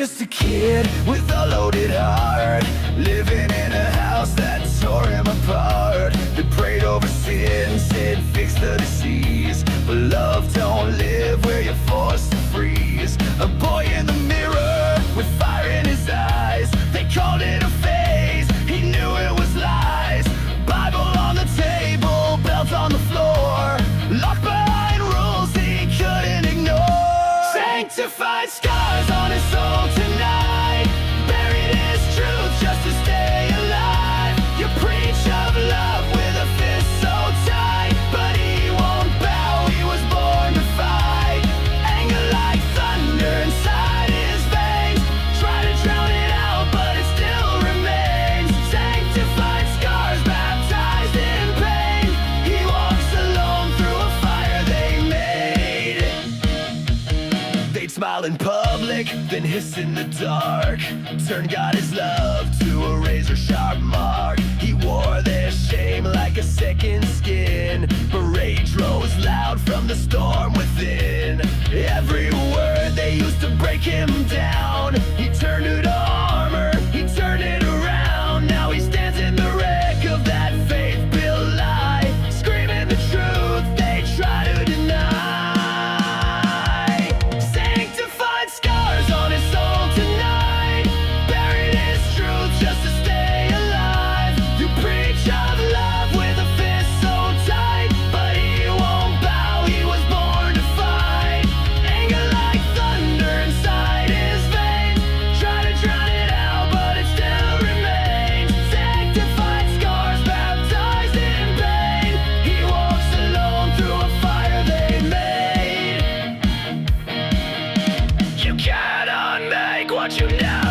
just a kid with a loaded heart, living in a house that tore him apart. They prayed over sin, said fix the disease, but love don't live where you're forced to freeze. A boy in the mirror with fire in his eyes, they called it a phase, he knew it was lies. Bible on the table, belt on the floor, locked behind rules he couldn't ignore. Sanctified scars on his soul tonight, buried his truth just to stay alive. You preach of love with a fist so tight, but he won't bow, he was born to fight. Anger like thunder inside his veins, try to drown it out but it still remains. Sanctified scars, baptized in pain, he walks alone through a fire they made. They'd smile in public, then hiss in the dark, turn God's love to a razor-sharp mark. He wore their shame like a second skin, but rage rose loud from the storm within. Every word they used to break him down, he turned it to armor, he turned it around. Now he stands in the wreck of that faith-built lie, screaming the truth they try to deny. Sanctified scars on his soul tonight, buried his truth just to stay alive. You preach of love with a fist so tight, but he won't bow, he was born to fight. Anger like thunder inside his veins, try to drown it out but it still remains. Sanctified scars, baptized in pain, he walks alone through a fire they made. You cannot make what you know.